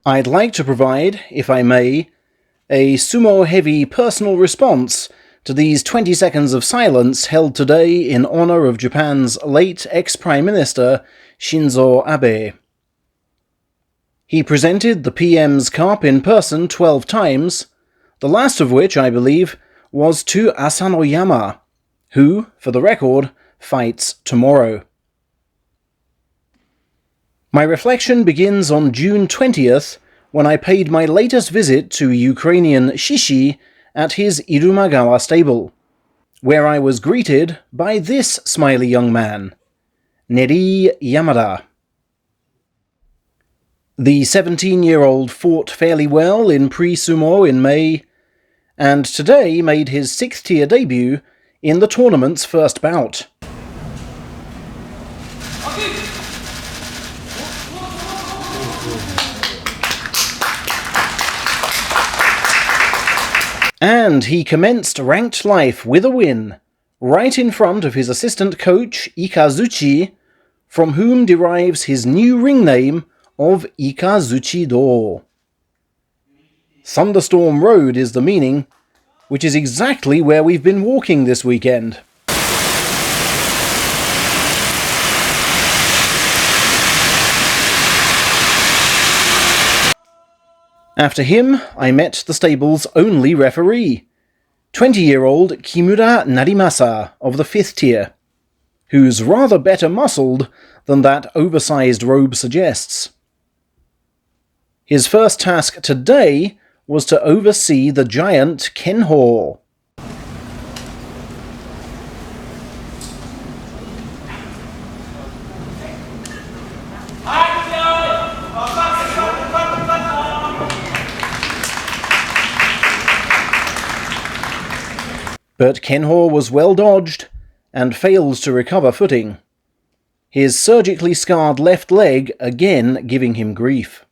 I'd like to provide, if I may, a sumo-heavy personal response to these 20 seconds of silence held today in honor of Japan's late ex-Prime Minister Shinzo Abe. He presented the PM's carp in person 12 times, the last of which, I believe, was to Asanoyama, who, for the record, fights tomorrow. My reflection begins on June 20th, when I paid my latest visit to Ukrainian Shishi at his Irumagawa stable, where I was greeted by this smiley young man, Neri Yamada. The 17-year-old fought fairly well in pre-sumo in May, and today made his 6th-tier debut in the tournament's first bout. And he commenced ranked life with a win, right in front of his assistant coach Ikazuchi, from whom derives his new ring name of Ikazuchi-do. Thunderstorm Road is the meaning, which is exactly where we've been walking this weekend. After him, I met the stable's only referee, 20-year-old Kimura Narimasa of the 5th tier, who's rather better muscled than that oversized robe suggests. His first task today was to oversee the giant Kenho. But Kenho was well dodged, and failed to recover footing, his surgically scarred left leg again giving him grief.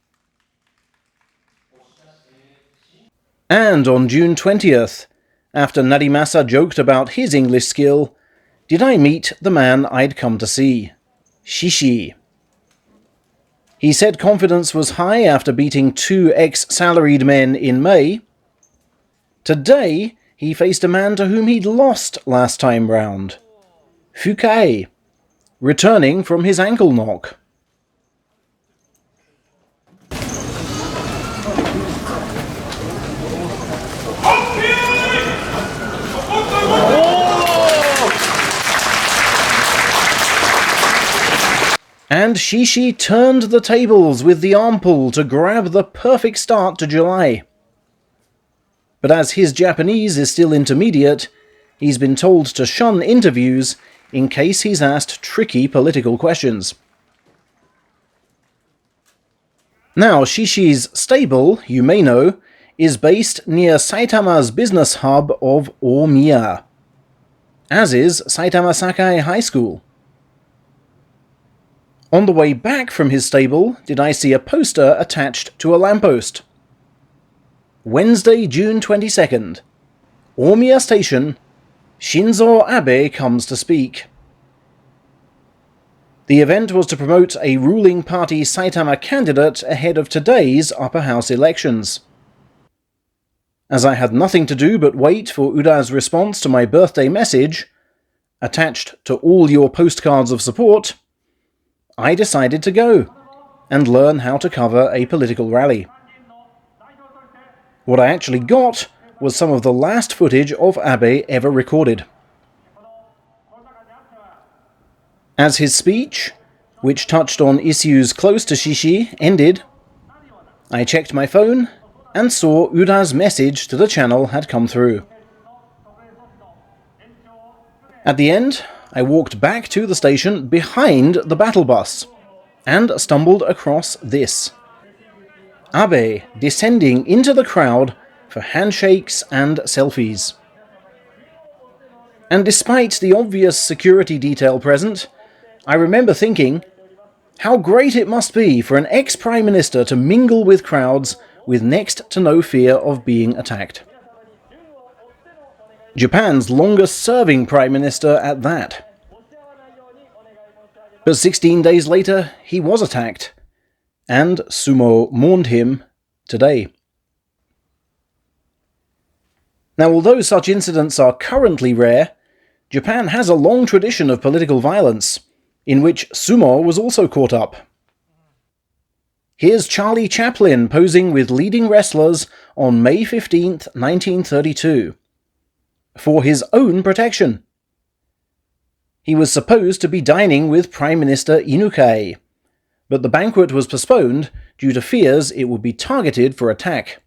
And on June 20th, after Narimasa joked about his English skill, did I meet the man I'd come to see, Shishi. He said confidence was high after beating 2 ex-salaried men in May. Today, he faced a man to whom he'd lost last time round, Fukai, returning from his ankle knock. And Shishi turned the tables with the arm pull to grab the perfect start to July. But as his Japanese is still intermediate, he's been told to shun interviews in case he's asked tricky political questions. Now, Shishi's stable, you may know, is based near Saitama's business hub of Omiya, as is Saitama Sakai High School. On the way back from his stable, did I see a poster attached to a lamppost. Wednesday, June 22nd. Omiya Station. Shinzo Abe comes to speak. The event was to promote a ruling party Saitama candidate ahead of today's upper house elections. As I had nothing to do but wait for Uda's response to my birthday message, attached to all your postcards of support, I decided to go and learn how to cover a political rally. What I actually got was some of the last footage of Abe ever recorded. As his speech, which touched on issues close to Shishi, ended, I checked my phone and saw Uda's message to the channel had come through. At the end, I walked back to the station behind the battle bus and stumbled across this. Abe descending into the crowd for handshakes and selfies. And despite the obvious security detail present, I remember thinking, how great it must be for an ex-Prime Minister to mingle with crowds with next to no fear of being attacked. Japan's longest-serving Prime Minister at that. But 16 days later, he was attacked, and Sumo mourned him today. Now, although such incidents are currently rare, Japan has a long tradition of political violence, in which sumo was also caught up. Here's Charlie Chaplin posing with leading wrestlers on May 15, 1932, for his own protection. He was supposed to be dining with Prime Minister Inukai, but the banquet was postponed due to fears it would be targeted for attack.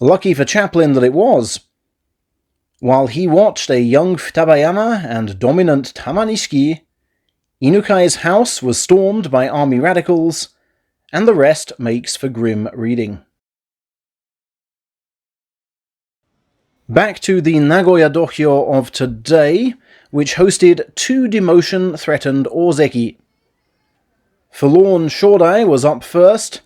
Lucky for Chaplin that it was. While he watched a young Futabayama and dominant Tamanishiki, Inukai's house was stormed by army radicals, and the rest makes for grim reading. Back to the Nagoya Dohyo of today, which hosted 2 demotion-threatened Ozeki. Forlorn Shodai was up first,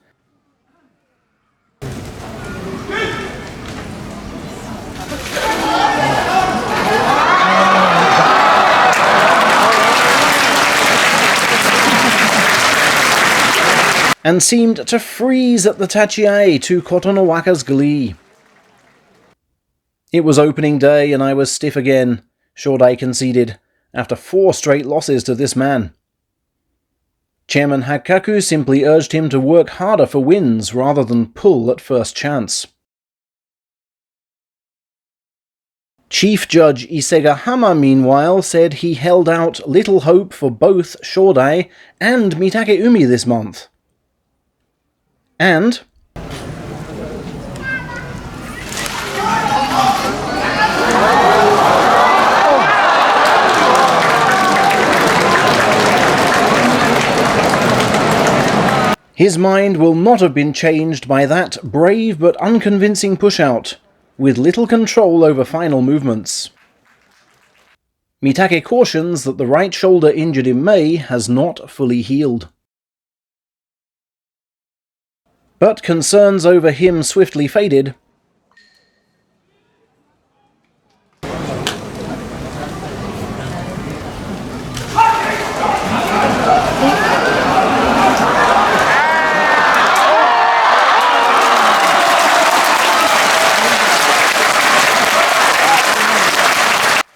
and seemed to freeze at the tachiai to Kotonowaka's glee. It was opening day and I was stiff again, Shodai conceded, after 4 straight losses to this man. Chairman Hakaku simply urged him to work harder for wins rather than pull at first chance. Chief Judge Isegahama, meanwhile, said he held out little hope for both Shodai and Mitakeumi this month. And his mind will not have been changed by that brave but unconvincing push-out, with little control over final movements. Mitake cautions that the right shoulder injured in May has not fully healed. But concerns over him swiftly faded.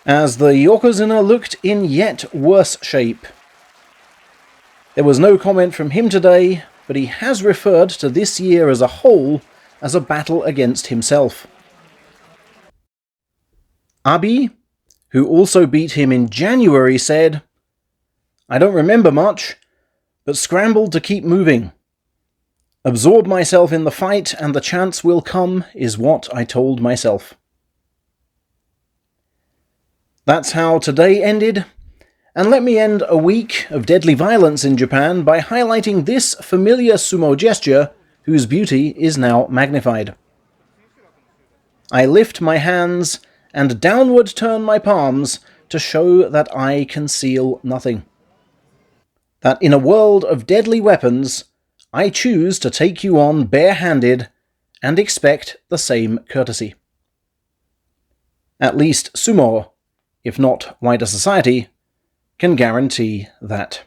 As the Yokozuna looked in yet worse shape. There was no comment from him today, but he has referred to this year as a whole as a battle against himself. Abe, who also beat him in January, said, "I don't remember much, but scrambled to keep moving. Absorb myself in the fight and the chance will come, is what I told myself." That's how today ended, and let me end a week of deadly violence in Japan by highlighting this familiar sumo gesture whose beauty is now magnified. I lift my hands and downward turn my palms to show that I conceal nothing. That in a world of deadly weapons, I choose to take you on bare-handed and expect the same courtesy. At least sumo, if not wider society, can guarantee that.